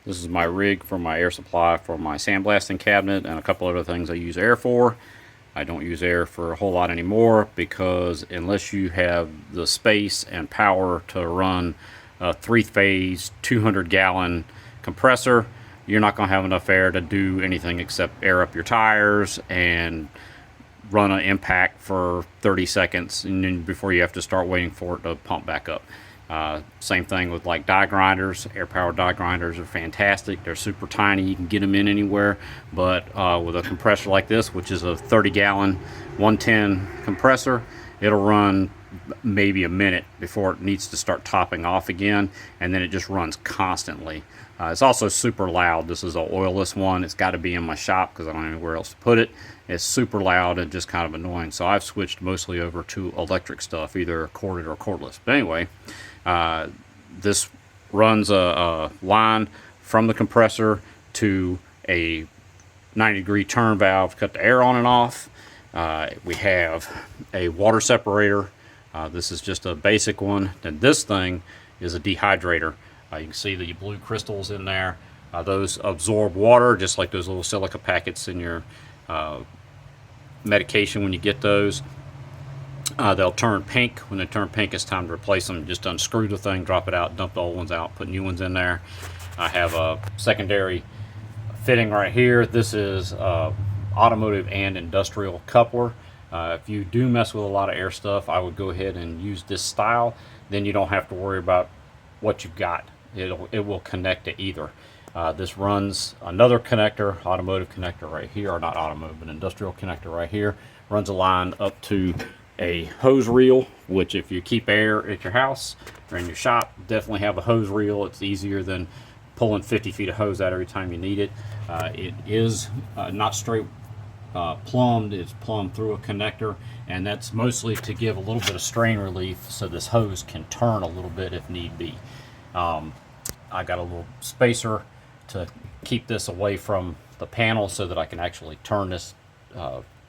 This is my rig for my air supply for my sandblasting cabinet and a couple other things I use air for. I don't use air for a whole lot anymore because unless you have the space and power to run a 3-phase 200-gallon compressor, you're not going to have enough air to do anything except air up your tires and run an impact for 30 seconds and then before you have to start waiting for it to pump back up. Same thing with like die grinders. Air powered die grinders are fantastic. They're super tiny. You can get them in anywhere. But with a compressor like this, which is a 30-gallon 110 compressor, it'll run maybe a minute before it needs to start topping off again, and then it just runs constantly. It's also super loud. This is an oilless one. It's got to be in my shop because I don't know where else to put it. It's super loud and just kind of annoying. So I've switched mostly over to electric stuff, either corded or cordless. But anyway, this runs a line from the compressor to a 90-degree turn valve to cut the air on and off. We have a water separator. This is just a basic one. And this thing is a dehydrator. You can see the blue crystals in there. Those absorb water just like those little silica packets in your medication when you get those. They'll turn pink. When they turn pink, it's time to replace them. Just unscrew the thing, drop it out, dump the old ones out, put new ones in there. I have a secondary fitting right here. This is automotive and industrial coupler. If you do mess with a lot of air stuff, I would go ahead and use this style. Then you don't have to worry about what you've got. It will connect to either. This runs another connector, automotive connector right here, or not automotive, but industrial connector right here. Runs a line up to a hose reel, which if you keep air at your house or in your shop, definitely have a hose reel. It's easier than pulling 50 feet of hose out every time you need it. It is not straight plumbed. It's plumbed through a connector, and that's mostly to give a little bit of strain relief so this hose can turn a little bit if need be. I got a little spacer to keep this away from the panel so that I can actually turn this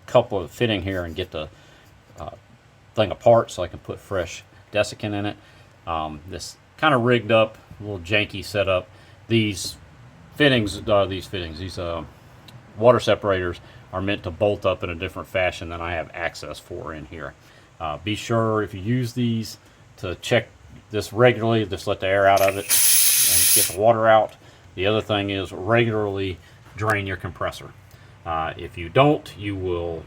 coupler fitting here and get the thing apart so I can put fresh desiccant in it. This kind of rigged up, a little janky setup. These water separators are meant to bolt up in a different fashion than I have access for in here. Be sure if you use these to check this regularly, just let the air out of it and get the water out. The other thing is regularly drain your compressor. If you don't, you will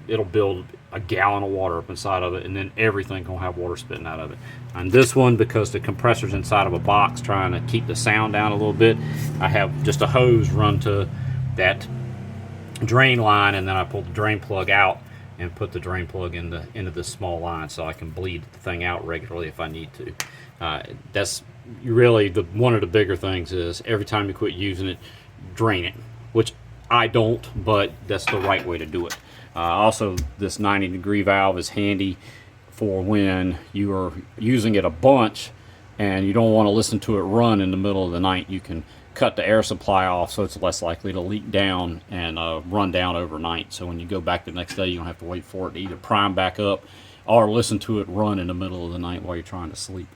it'll build a gallon of water up inside of it, and then everything will have water spitting out of it. And this one, because the compressor's inside of a box trying to keep the sound down a little bit, I have just a hose run to that drain line, and then I pull the drain plug out and put the drain plug into this small line so I can bleed the thing out regularly if I need to. That's really one of the bigger things is every time you quit using it, drain it, which I don't, but that's the right way to do it. Also, this 90-degree valve is handy for when you are using it a bunch and you don't want to listen to it run in the middle of the night. You can cut the air supply off so it's less likely to leak down and run down overnight. So when you go back the next day, you don't have to wait for it to either prime back up or listen to it run in the middle of the night while you're trying to sleep.